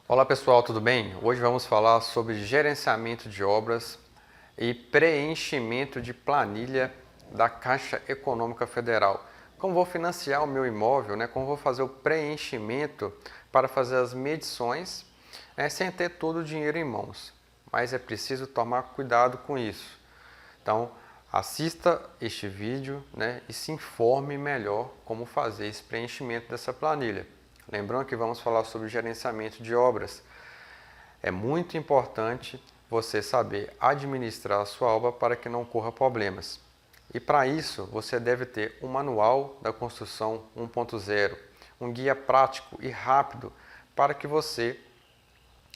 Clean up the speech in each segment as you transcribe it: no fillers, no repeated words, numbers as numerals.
Olá pessoal, tudo bem? Hoje vamos falar sobre gerenciamento de obras e preenchimento de planilha da Caixa Econômica Federal. Como vou financiar o meu imóvel, né? Como vou fazer o preenchimento para fazer as medições, sem ter todo o dinheiro em mãos. Mas é preciso tomar cuidado com isso. Então, assista este vídeo, né, e se informe melhor como fazer esse preenchimento dessa planilha. Lembrando que vamos falar sobre gerenciamento de obras. É muito importante você saber administrar a sua obra para que não ocorra problemas. E para isso, você deve ter um manual da construção 1.0, um guia prático e rápido para que você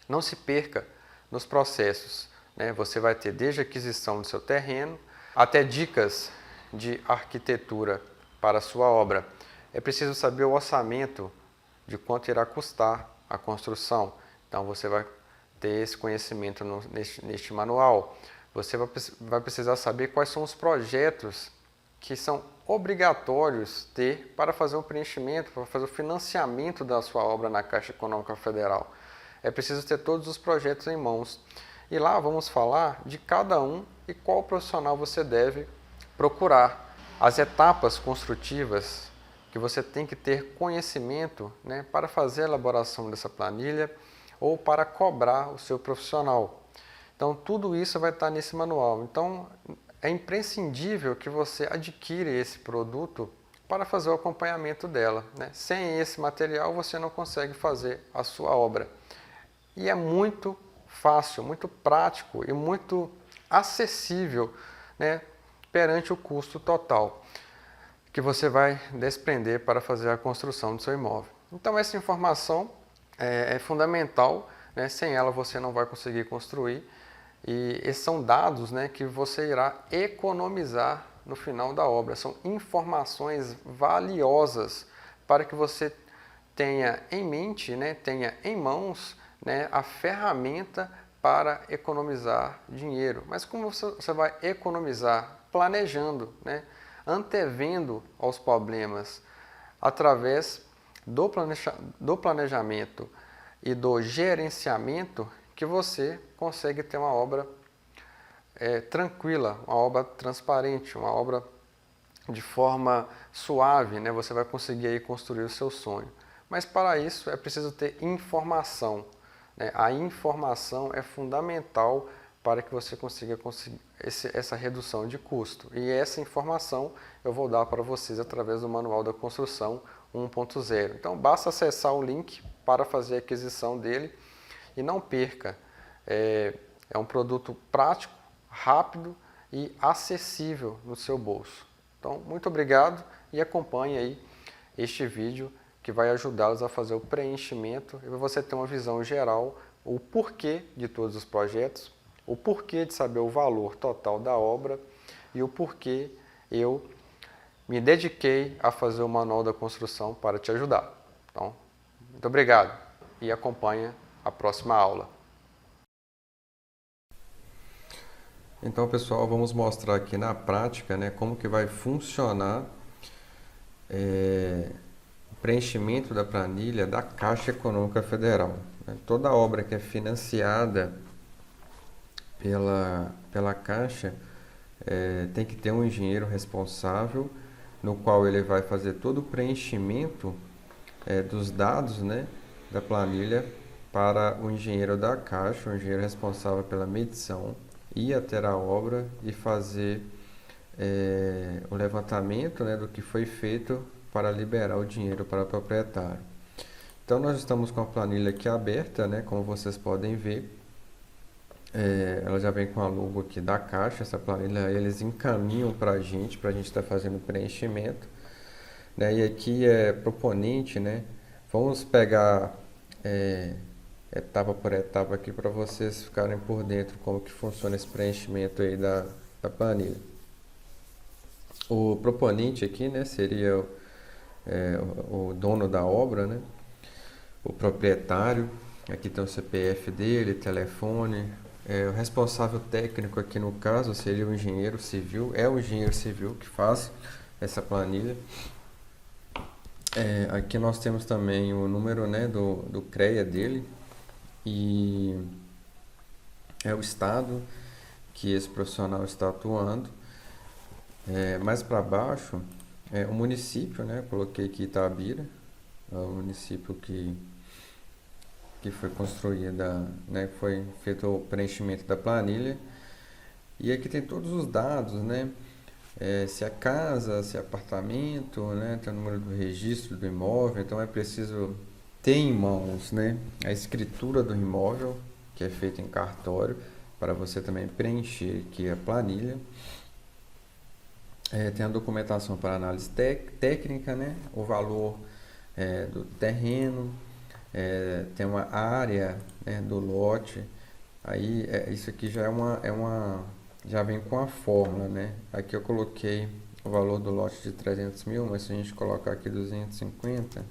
não se perca nos processos, né? Você vai ter desde a aquisição do seu terreno até dicas de arquitetura para a sua obra. É preciso saber o orçamento de quanto irá custar a construção. Então você vai ter esse conhecimento neste manual. Você vai precisar saber quais são os projetos que são obrigatórios ter para fazer o preenchimento, para fazer o financiamento da sua obra na Caixa Econômica Federal. É preciso ter todos os projetos em mãos. E lá vamos falar de cada um e qual profissional você deve procurar. As etapas construtivas que você tem que ter conhecimento, né, para fazer a elaboração dessa planilha ou para cobrar o seu profissional. Então, tudo isso vai estar nesse manual. Então, é imprescindível que você adquira esse produto para fazer o acompanhamento dela, né? Sem esse material, você não consegue fazer a sua obra. E é muito fácil, muito prático e muito acessível, né, perante o custo total que você vai desprender para fazer a construção do seu imóvel. Então essa informação é fundamental, né? Sem ela você não vai conseguir construir, e esses são dados, né, que você irá economizar no final da obra. São informações valiosas para que você tenha em mente, né, tenha em mãos, né, a ferramenta para economizar dinheiro. Mas como você vai economizar? Planejando, né, antevendo aos problemas através do planejamento e do gerenciamento, que você consegue ter uma obra tranquila, uma obra transparente, uma obra de forma suave, né? Você vai conseguir aí construir o seu sonho. Mas para isso é preciso ter informação, né? A informação é fundamental para que você consiga essa redução de custo. E essa informação eu vou dar para vocês através do Manual da Construção 1.0. Então basta acessar o link para fazer a aquisição dele e não perca. É um produto prático, rápido e acessível no seu bolso. Então, muito obrigado e acompanhe aí este vídeo que vai ajudá-los a fazer o preenchimento e você ter uma visão geral, o porquê de todos os projetos, o porquê de saber o valor total da obra e o porquê eu me dediquei a fazer o Manual da Construção para te ajudar. Então, muito obrigado e acompanhe a próxima aula. Então, pessoal, vamos mostrar aqui na prática, né, como que vai funcionar o preenchimento da planilha da Caixa Econômica Federal. Toda obra que é financiada pela Caixa tem que ter um engenheiro responsável, no qual ele vai fazer todo o preenchimento dos dados, né, da planilha para o engenheiro da Caixa, o engenheiro responsável pela medição, ir até a obra e fazer o levantamento, né, do que foi feito para liberar o dinheiro para o proprietário. Então nós estamos com a planilha aqui aberta, né, como vocês podem ver. Ela já vem com a logo aqui da Caixa. Essa planilha eles encaminham para a gente estar fazendo o preenchimento, né, e aqui é proponente, né. Vamos pegar etapa por etapa aqui para vocês ficarem por dentro como que funciona esse preenchimento aí da planilha. O proponente aqui, né, seria o dono da obra, né, o proprietário. Aqui tem o CPF dele, telefone. O responsável técnico aqui no caso seria o engenheiro civil, é o engenheiro civil que faz essa planilha. Aqui nós temos também o número, né, do CREA dele, e é o estado que esse profissional está atuando. Mais para baixo, o município, né? Coloquei aqui Itabira, é o município que foi construída, né? Que foi feito o preenchimento da planilha. E aqui tem todos os dados, né? Se é casa, se é apartamento, né? Tem o número do registro do imóvel, então é preciso ter em mãos, né? A escritura do imóvel, que é feita em cartório, para você também preencher aqui a planilha. Tem a documentação para análise técnica, né? O valor do terreno, tem uma área, né, do lote. Aí isso aqui já vem com a fórmula, né? Aqui eu coloquei o valor do lote de 300 mil, mas se a gente colocar aqui 250,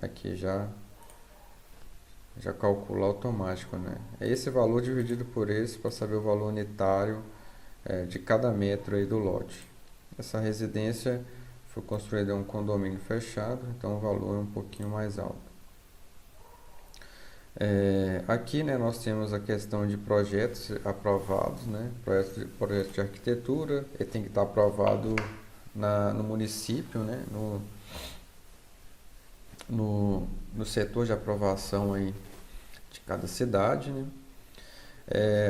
aqui já calcula automático, né? É esse valor dividido por esse para saber o valor unitário de cada metro aí do lote. Essa residência foi construída em um condomínio fechado, então o valor é um pouquinho mais alto. Aqui, né, nós temos a questão de projetos aprovados, né? Projeto de arquitetura, ele tem que estar aprovado no município, né? No setor de aprovação aí de cada cidade, né?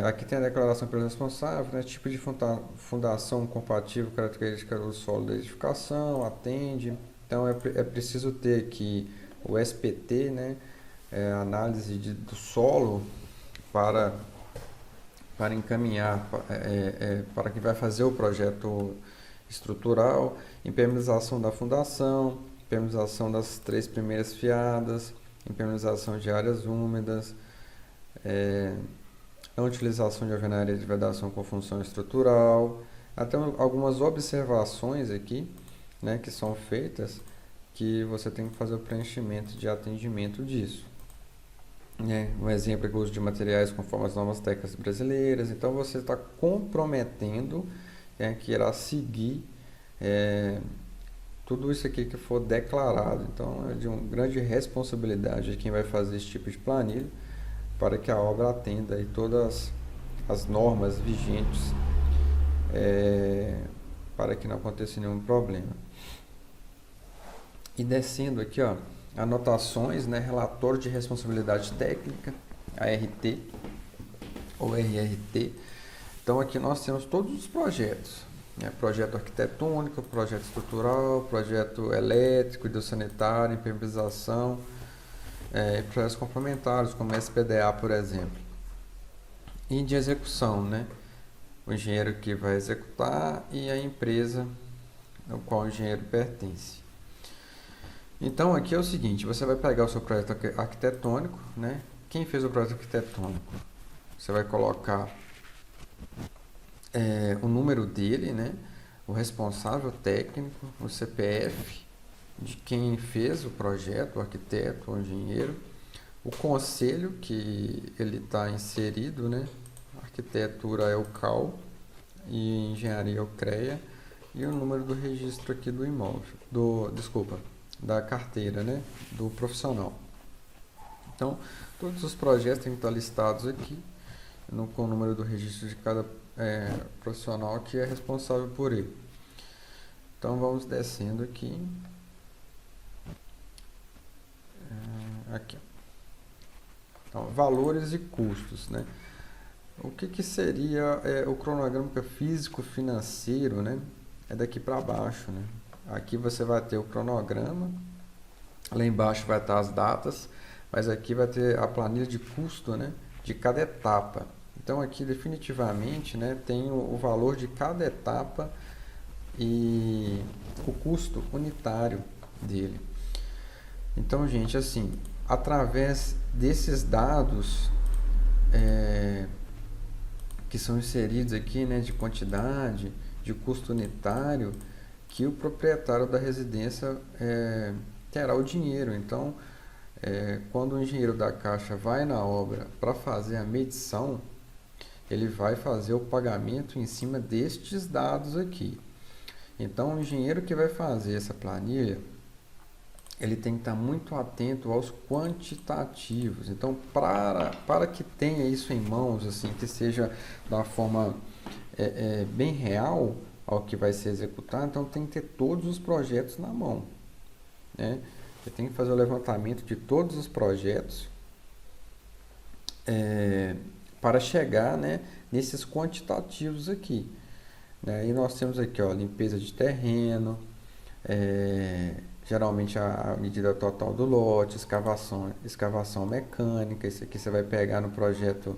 Aqui tem a declaração pelo responsável, né? Tipo de fundação compatível com características do solo da edificação, atende. Então é preciso ter aqui o SPT, né? Análise do solo para encaminhar para quem vai fazer o projeto estrutural, impermeabilização da fundação, impermeabilização das 3 primeiras fiadas, impermeabilização de áreas úmidas, a utilização de alvenaria de vedação com função estrutural, até algumas observações aqui, né, que são feitas, que você tem que fazer o preenchimento de atendimento disso. Um exemplo é o uso de materiais conforme as normas técnicas brasileiras. Então você está comprometendo que irá seguir tudo isso aqui que for declarado. Então é de uma grande responsabilidade de quem vai fazer esse tipo de planilha para que a obra atenda aí todas as normas vigentes, para que não aconteça nenhum problema. E descendo aqui, ó, anotações, né, relatório de responsabilidade técnica, ART ou RRT. Então aqui nós temos todos os projetos, né, projeto arquitetônico, projeto estrutural, projeto elétrico, hidrossanitário, impermeabilização, projetos complementares como SPDA, por exemplo. E de execução, né, o engenheiro que vai executar e a empresa ao qual o engenheiro pertence. Então aqui é o seguinte, você vai pegar o seu projeto arquitetônico, né? Quem fez o projeto arquitetônico? Você vai colocar o número dele, né? O responsável técnico, o CPF de quem fez o projeto, o arquiteto, o engenheiro, o conselho que ele está inserido, né? Arquitetura é o CAL e engenharia é o CREA, e o número do registro aqui do imóvel, da carteira, né, do profissional. Então, todos os projetos têm que estar listados aqui, com o número do registro de cada profissional que é responsável por ele. Então, vamos descendo aqui. Aqui. Então, valores e custos, né? O que seria o cronograma físico-financeiro, né? É daqui para baixo, né? Aqui você vai ter o cronograma, lá embaixo vai estar as datas, mas aqui vai ter a planilha de custo, né, de cada etapa. Então aqui definitivamente, né, tem o valor de cada etapa e o custo unitário dele. Então, gente, assim, através desses dados que são inseridos aqui, né, de quantidade, de custo unitário, que o proprietário da residência terá o dinheiro. Então, quando o engenheiro da Caixa vai na obra para fazer a medição, ele vai fazer o pagamento em cima destes dados aqui. Então, o engenheiro que vai fazer essa planilha, ele tem que estar muito atento aos quantitativos. Então, para que tenha isso em mãos, assim, que seja da forma bem real ao que vai ser executado, então tem que ter todos os projetos na mão, né? Você tem que fazer o levantamento de todos os projetos para chegar, né, nesses quantitativos aqui, né? E nós temos aqui, ó, limpeza de terreno, geralmente a medida total do lote, escavação mecânica. Isso aqui você vai pegar no projeto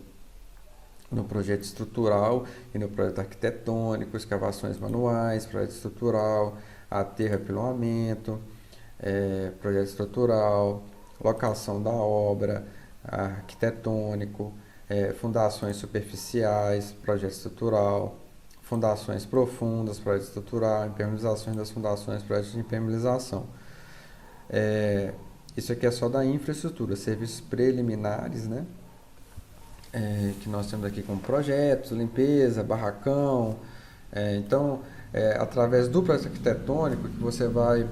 estrutural e no projeto arquitetônico, escavações manuais, projeto estrutural, aterro e apilamento, projeto estrutural, locação da obra, arquitetônico, fundações superficiais, projeto estrutural, fundações profundas, projeto estrutural, impermeabilizações das fundações, projeto de impermeabilização. Isso aqui é só da infraestrutura, serviços preliminares, né? Que nós temos aqui como projetos, limpeza, barracão. Então, através do projeto arquitetônico, que você vai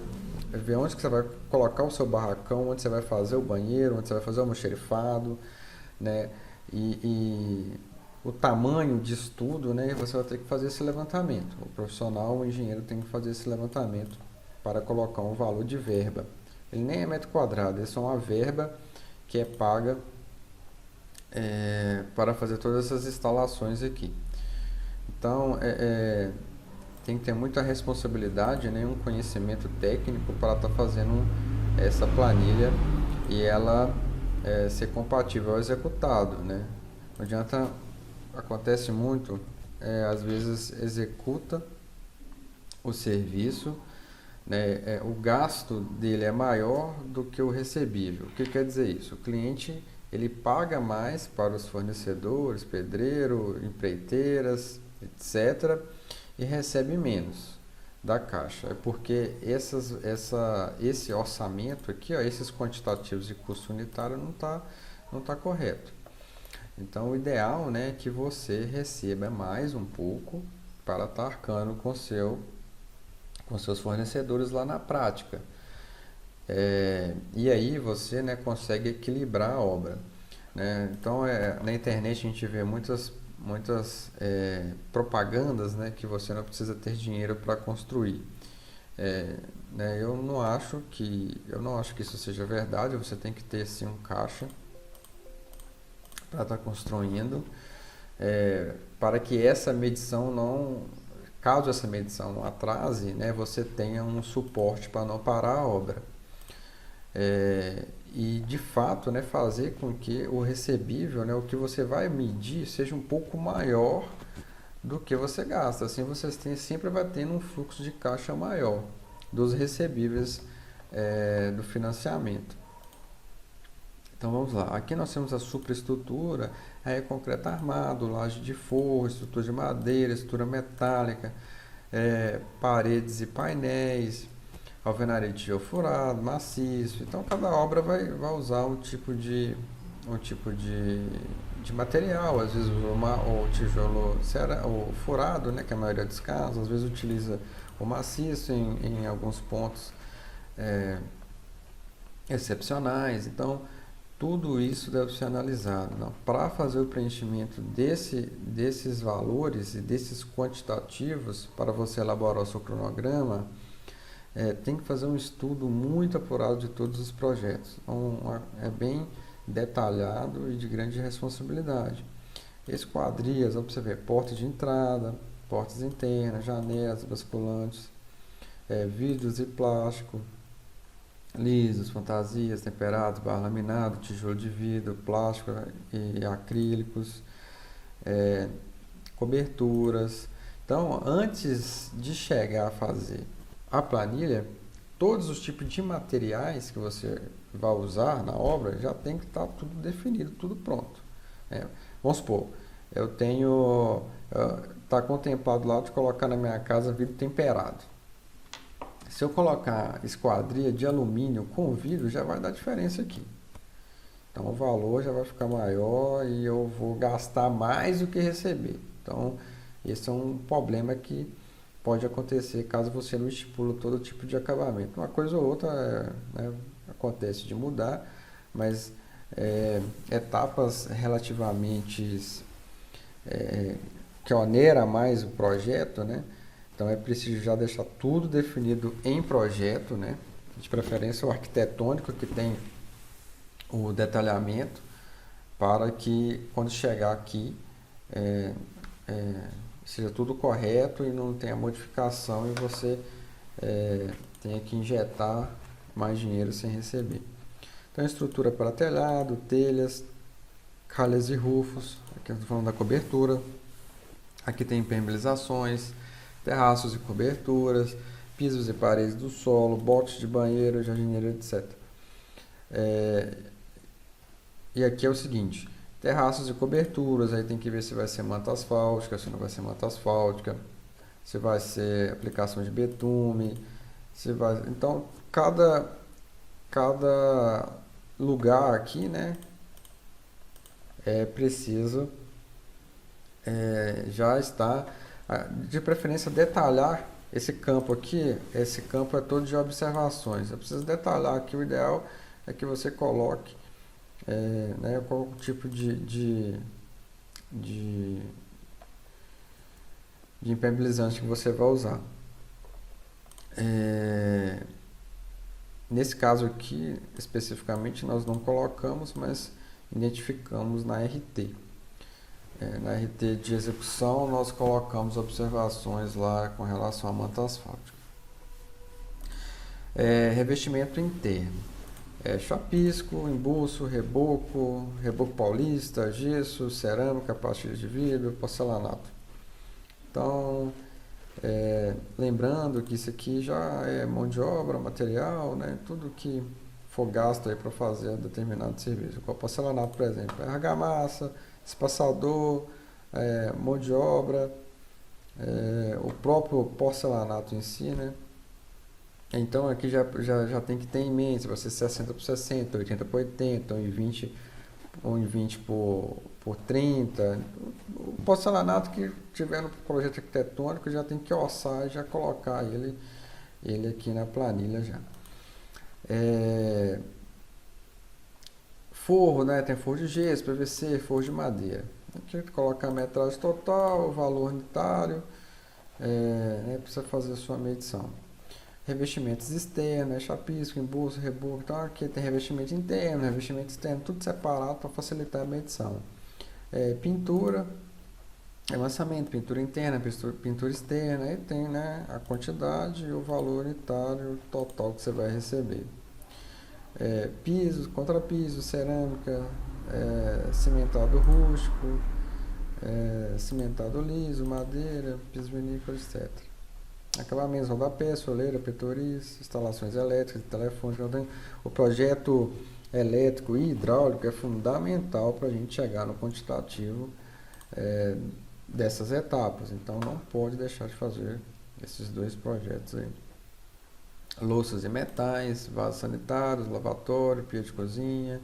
ver onde que você vai colocar o seu barracão, onde você vai fazer o banheiro, onde você vai fazer o almoxarifado, né? E o tamanho disso tudo, né? Você vai ter que fazer esse levantamento. O profissional, o engenheiro, tem que fazer esse levantamento para colocar um valor de verba. Ele nem é metro quadrado, é só uma verba que é paga para fazer todas essas instalações aqui. Então, tem que ter muita responsabilidade, né, um conhecimento técnico para estar fazendo essa planilha e ela ser compatível ao executado, né? Não adianta, acontece muito, às vezes executa o serviço, né, o gasto dele é maior do que o recebível. O que quer dizer isso? O cliente ele paga mais para os fornecedores, pedreiro, empreiteiras, etc., e recebe menos da Caixa. É porque esse orçamento aqui, ó, esses quantitativos de custo unitário não tá correto. Então, o ideal, né, é que você receba mais um pouco para estar arcando com seus fornecedores lá na prática. E aí você, né, consegue equilibrar a obra, né? Então, na internet a gente vê muitas propagandas, né, que você não precisa ter dinheiro para construir. Né, eu não acho que isso seja verdade. Você tem que ter sim um caixa para estar construindo, para que essa medição caso essa medição não atrase, né, você tenha um suporte para não parar a obra. E de fato, né, fazer com que o recebível, né, o que você vai medir, seja um pouco maior do que você gasta. Assim você sempre vai tendo um fluxo de caixa maior dos recebíveis do financiamento. Então vamos lá, aqui nós temos a superestrutura, concreto armado, laje de forro, estrutura de madeira, estrutura metálica, paredes e painéis, alvenaria de tijolo furado, maciço. Então cada obra vai usar um tipo de material. Às vezes usa o tijolo o furado, né, que é a maioria dos casos. Às vezes utiliza o maciço em alguns pontos excepcionais. Então tudo isso deve ser analisado. Para fazer o preenchimento desses valores e desses quantitativos, para você elaborar o seu cronograma, tem que fazer um estudo muito apurado de todos os projetos. Então, é bem detalhado e de grande responsabilidade. Esquadrias, para você ver, portas de entrada, portas internas, janelas, basculantes, vidros e plástico, lisos, fantasias, temperados, barro laminado, tijolo de vidro, plástico e acrílicos, coberturas. Então, antes de chegar a fazer a planilha, todos os tipos de materiais que você vai usar na obra já tem que estar tudo definido, tudo pronto. Vamos supor, eu tenho, está contemplado lá de colocar na minha casa vidro temperado. Se eu colocar esquadria de alumínio com vidro, já vai dar diferença aqui. Então o valor já vai ficar maior e eu vou gastar mais do que receber. Então esse é um problema que pode acontecer caso você não estipula todo tipo de acabamento. Uma coisa ou outra né, acontece de mudar, mas etapas relativamente que onera mais o projeto, né? Então é preciso já deixar tudo definido em projeto, né? De preferência o arquitetônico que tem o detalhamento, para que quando chegar aqui seja tudo correto e não tenha modificação e você tenha que injetar mais dinheiro sem receber. Então, estrutura para telhado, telhas, calhas e rufos, aqui eu estou falando da cobertura. Aqui tem impermeabilizações, terraços e coberturas, pisos e paredes do solo, botes de banheiro, jardineira, etc. E aqui é o seguinte, terraços e coberturas, aí tem que ver se vai ser manta asfáltica, se não vai ser manta asfáltica, se vai ser aplicação de betume, se vai... Então, cada lugar aqui, né, é preciso já está, de preferência, detalhar esse campo aqui. Esse campo é todo de observações. Eu preciso detalhar aqui. O ideal é que você coloque né, qual tipo de impermeabilizante que você vai usar. Nesse caso aqui, especificamente, nós não colocamos, mas identificamos na RT. Na RT de execução, nós colocamos observações lá com relação à manta asfáltica. Revestimento interno. Chapisco, embuço, reboco paulista, gesso, cerâmica, pastilha de vidro, porcelanato. Então, lembrando que isso aqui já é mão de obra, material, né? Tudo que for gasto para fazer determinado serviço. Com o porcelanato, por exemplo, argamassa, espaçador, mão de obra, o próprio porcelanato em si, né? Então aqui já tem que ter em mente se vai ser 60 por 60, 80 por 80, 1,20 por 30. O porcelanato que tiver no projeto arquitetônico já tem que orçar e já colocar ele aqui na planilha já. Forro, né? Tem forro de gesso, PVC, forro de madeira. Aqui coloca a metragem total, o valor unitário, né? Precisa fazer a sua medição. Revestimentos externos, chapisco, embuço, reboco. Então aqui tem revestimento interno, revestimento externo, tudo separado para facilitar a medição. Pintura, lançamento, pintura interna, pintura externa, aí tem, né, a quantidade e o valor unitário total que você vai receber. Pisos, contrapiso, cerâmica, cimentado rústico, cimentado liso, madeira, piso vinícola, etc. Acabamentos, rodapé, soleira, petoris, instalações elétricas, telefônicas. Então, o projeto elétrico e hidráulico é fundamental para a gente chegar no quantitativo dessas etapas. Então, não pode deixar de fazer esses dois projetos aí. Louças e metais, vasos sanitários, lavatório, pia de cozinha.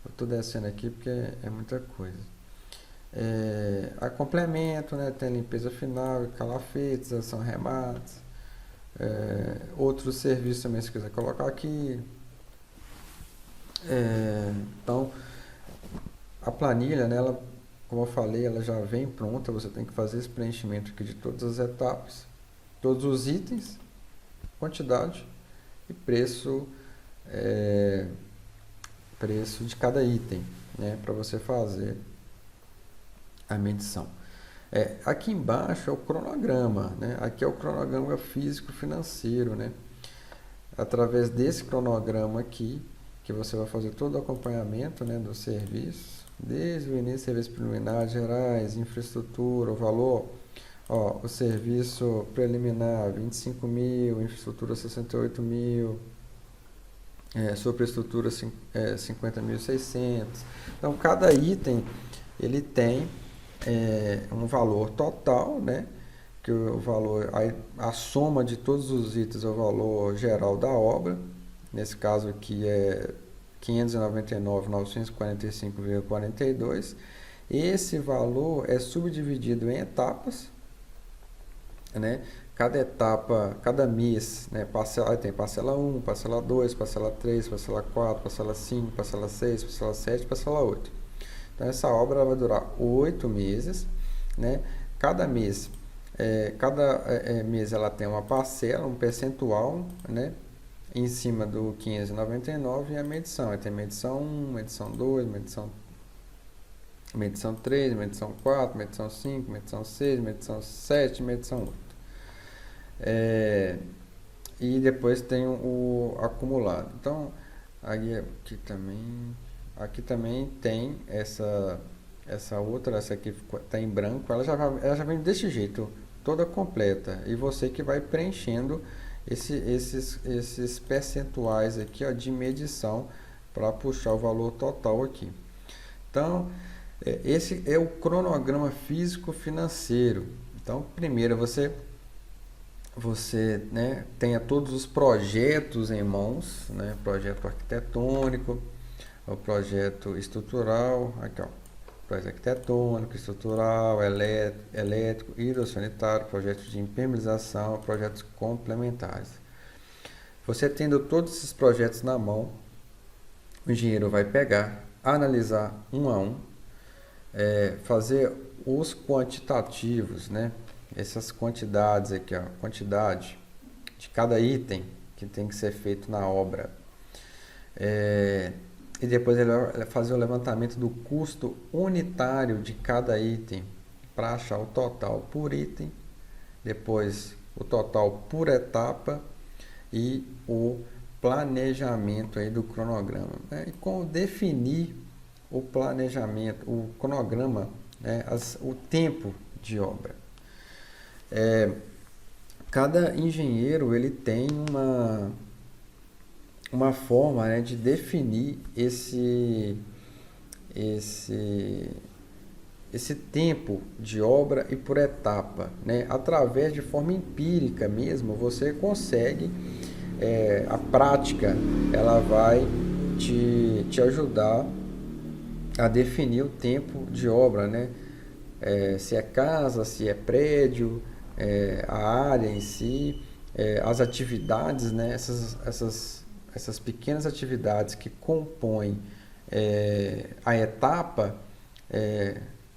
Eu estou descendo aqui porque é muita coisa. A complemento, né, tem limpeza final, calafetes, ação remates, outros serviços também se quiser colocar aqui. Então, a planilha, né, ela, como eu falei, ela já vem pronta, você tem que fazer esse preenchimento aqui de todas as etapas, todos os itens, quantidade e preço de cada item, né, para você fazer a medição. Aqui embaixo é o cronograma, né? Aqui é o cronograma físico-financeiro, né? Através desse cronograma aqui, que você vai fazer todo o acompanhamento, né, do serviço, desde o início, serviços preliminares, gerais, infraestrutura, o valor, o serviço preliminar 25 mil, infraestrutura 68 mil, superestrutura 50.600. Então, cada item ele tem um valor total, né? Que o valor, a soma de todos os itens é o valor geral da obra. Nesse caso aqui é 599.945,42. Esse valor é subdividido em etapas, né? cada etapa, cada mês, né, parcela, tem parcela 1, parcela 2, parcela 3, parcela 4, parcela 5, parcela 6, parcela 7, parcela 8. Então essa obra vai durar 8 meses, né? Cada mês, mês ela tem uma parcela, um percentual, né? Em cima do 599 e a medição. Aí tem medição 1, medição 2, medição 3, medição 4, medição 5, medição 6, medição 7, medição 8. E depois tem o acumulado. Então, aqui também tem essa outra, essa aqui está em branco, ela já vem desse jeito, toda completa. E você que vai preenchendo esses percentuais aqui, ó, de medição para puxar o valor total aqui. Então, esse é o cronograma físico-financeiro. Então, primeiro você né, tenha todos os projetos em mãos, né, projeto arquitetônico, o projeto estrutural, aqui ó, projeto arquitetônico, estrutural, elétrico, hidrossanitário, projeto de impermeabilização, projetos complementares. Você tendo todos esses projetos na mão, o engenheiro vai pegar, analisar um a um, fazer os quantitativos, né? Essas quantidades aqui, ó, quantidade de cada item que tem que ser feito na obra. E depois ele vai fazer o levantamento do custo unitário de cada item para achar o total por item, depois o total por etapa e o planejamento aí do cronograma, né? E como definir o planejamento, o cronograma, né? O tempo de obra. Cada engenheiro ele tem uma forma, né, de definir esse tempo de obra e por etapa, né? Através de forma empírica mesmo, você consegue, a prática ela vai te ajudar a definir o tempo de obra, né? Se é casa, se é prédio, a área em si, as atividades, né? Essas pequenas atividades que compõem a etapa,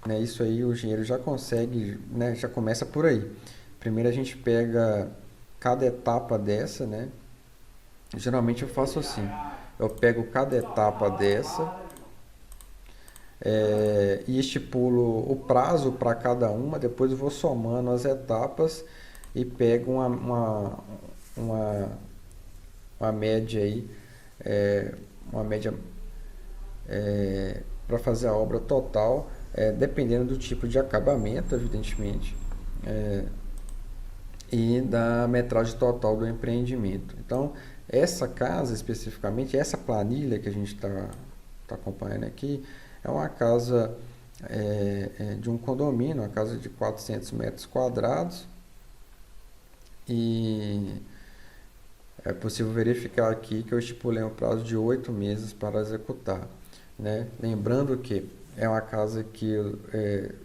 né? Isso aí o engenheiro já consegue, né? Já começa por aí. Primeiro a gente pega cada etapa dessa, né? Geralmente eu faço assim, eu pego cada etapa dessa, e estipulo o prazo para cada uma, depois eu vou somando as etapas e pego uma média aí, para fazer a obra total, dependendo do tipo de acabamento, evidentemente, e da metragem total do empreendimento. Então, essa casa especificamente, essa planilha que a gente está acompanhando aqui, é uma casa de um condomínio, uma casa de 400 metros quadrados, e é possível verificar aqui que eu estipulei um prazo de 8 meses para executar, né? Lembrando que é uma casa que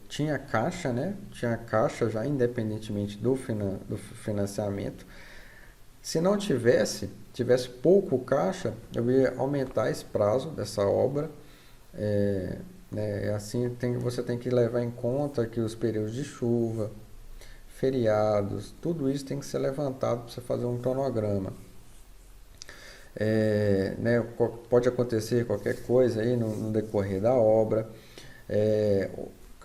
tinha caixa, né? Tinha caixa já independentemente do financiamento. Se não tivesse pouco caixa, eu ia aumentar esse prazo dessa obra. Assim você tem que levar em conta que os períodos de chuva, feriados, tudo isso tem que ser levantado para você fazer um cronograma. Né, pode acontecer qualquer coisa aí no decorrer da obra.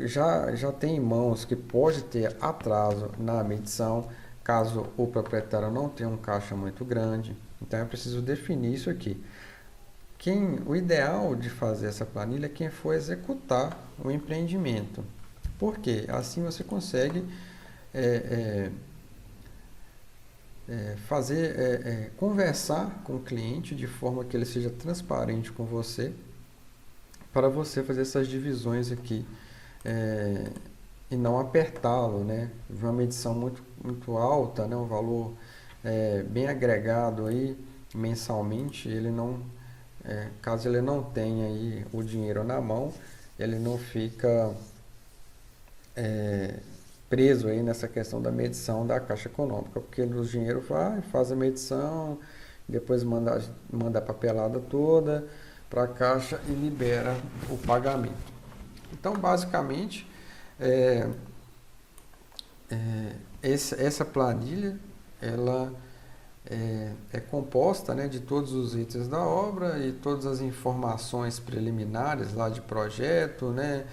Já tem em mãos que pode ter atraso na medição, caso o proprietário não tenha um caixa muito grande. Então é preciso definir isso aqui. O ideal de fazer essa planilha é quem for executar o empreendimento. Por quê? Assim você consegue conversar com o cliente de forma que ele seja transparente com você, para você fazer essas divisões aqui, e não apertá-lo, né? Uma medição muito alta, né? Um valor bem agregado aí mensalmente, ele não, caso ele não tenha aí o dinheiro na mão, ele não fica preso aí nessa questão da medição da Caixa Econômica, porque o dinheiro vai, faz a medição, depois manda a papelada toda para a Caixa e libera o pagamento. Então, basicamente, essa planilha, ela é composta, né, de todos os itens da obra e todas as informações preliminares lá de projeto, né,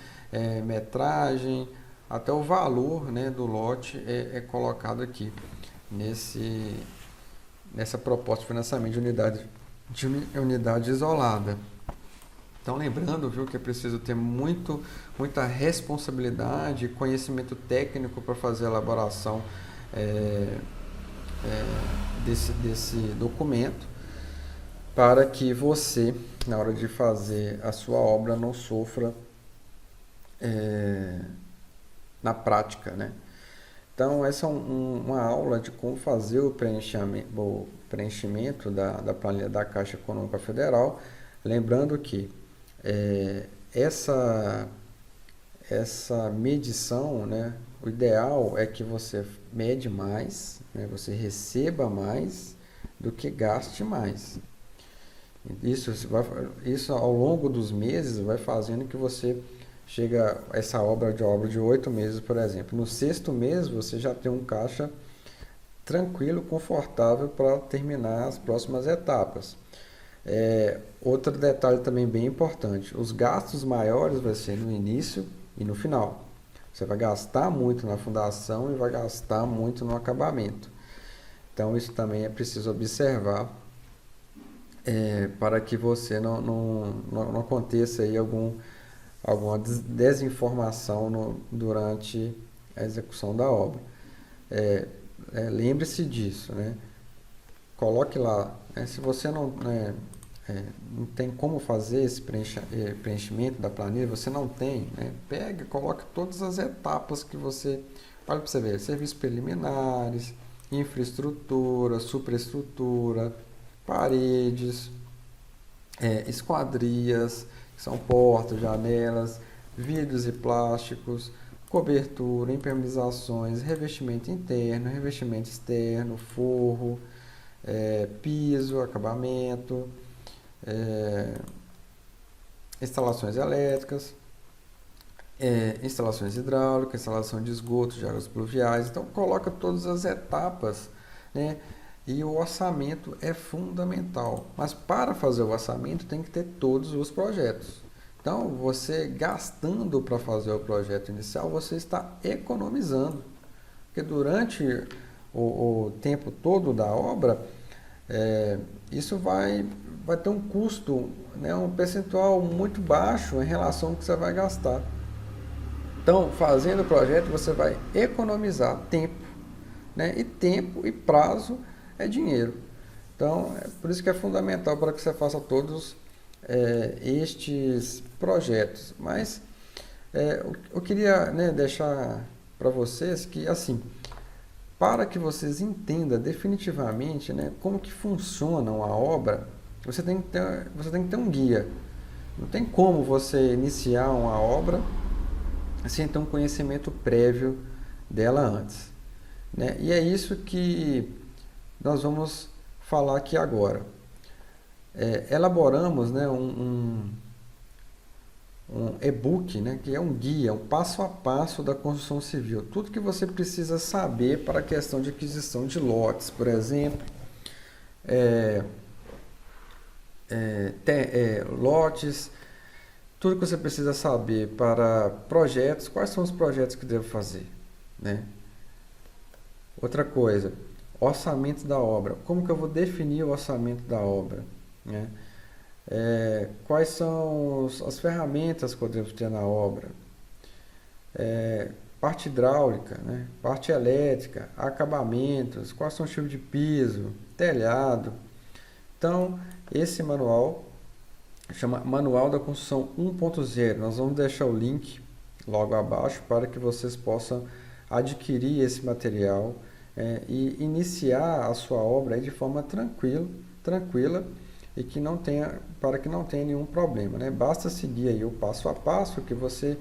metragem, até o valor, né, do lote é colocado aqui nessa proposta de financiamento de unidade isolada. Então, lembrando, viu, que é preciso ter muita responsabilidade e conhecimento técnico para fazer a elaboração desse documento, para que você, na hora de fazer a sua obra, não sofra na prática, né? Então, essa é uma aula de como fazer o preenchimento da planilha da Caixa Econômica Federal. Lembrando que essa medição, né, o ideal é que você mede mais, né, você receba mais do que gaste mais. Isso ao longo dos meses vai fazendo que você chega a essa obra de 8 meses, por exemplo. No 6º mês você já tem um caixa tranquilo, confortável para terminar as próximas etapas. Outro detalhe também bem importante, os gastos maiores vai ser no início e no final. Você vai gastar muito na fundação e vai gastar muito no acabamento. Então isso também é preciso observar para que você não aconteça aí alguma desinformação durante a execução da obra. Lembre-se disso, né? Coloque lá, se você não tem como fazer esse preenchimento da planilha, você não tem, né? Pega, coloque todas as etapas que você... Olha para você ver, serviços preliminares, infraestrutura, superestrutura, paredes, esquadrias, que são portas, janelas, vidros e plásticos, cobertura, impermeabilizações, revestimento interno, revestimento externo, forro, piso, acabamento, instalações elétricas, instalações hidráulicas, instalação de esgoto, de águas pluviais. Então, coloca todas as etapas, né? E o orçamento é fundamental. Mas para fazer o orçamento tem que ter todos os projetos. Então, você gastando para fazer o projeto inicial, você está economizando. Porque durante o tempo todo da obra, isso vai ter um custo, né, um percentual muito baixo em relação ao que você vai gastar. Então, fazendo o projeto, você vai economizar tempo, né? E tempo e prazo é dinheiro. Então, por isso que é fundamental para que você faça todos estes projetos. Mas eu queria, né, deixar para vocês que, assim, para que vocês entendam definitivamente, né, como que funciona uma obra, você tem que ter um guia. Não tem como você iniciar uma obra sem ter um conhecimento prévio dela antes, né? E é isso que nós vamos falar aqui agora. Elaboramos, né, um e-book, né, que é um guia, um passo a passo da construção civil. Tudo que você precisa saber para a questão de aquisição de lotes, por exemplo, lotes, tudo que você precisa saber para projetos, quais são os projetos que devo fazer, né? Outra coisa, orçamento da obra. Como que eu vou definir o orçamento da obra, né? Quais são as ferramentas que eu devo ter na obra? Parte hidráulica, né? Parte elétrica, acabamentos, quais são os tipos de piso, telhado. Então, esse manual chama Manual da Construção 1.0. Nós vamos deixar o link logo abaixo para que vocês possam adquirir esse material e iniciar a sua obra de forma tranquila e para que não tenha nenhum problema, né? Basta seguir aí o passo a passo que você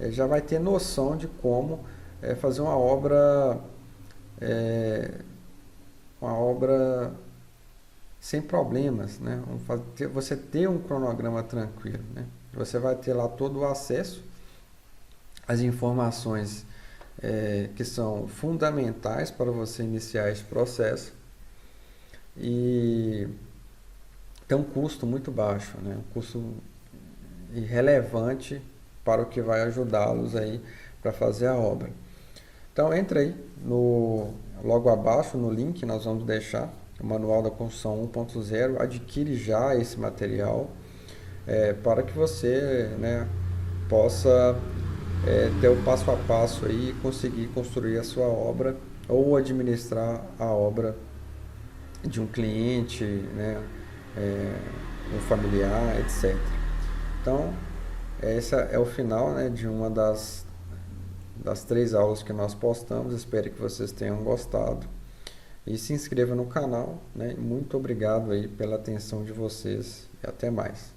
já vai ter noção de como fazer uma obra sem problemas, né? Você ter um cronograma tranquilo, né? Você vai ter lá todo o acesso às informações que são fundamentais para você iniciar esse processo e tem um custo muito baixo, né? Um custo irrelevante para o que vai ajudá-los aí para fazer a obra. Então entra aí logo abaixo no link, nós vamos deixar o Manual da Construção 1.0, adquire já esse material para que você, né, possa ter o passo a passo aí e conseguir construir a sua obra ou administrar a obra de um cliente, né, um familiar, etc. Então, esse é o final, né, de uma das 3 aulas que nós postamos. Espero que vocês tenham gostado. E se inscreva no canal, né? Muito obrigado aí pela atenção de vocês e até mais.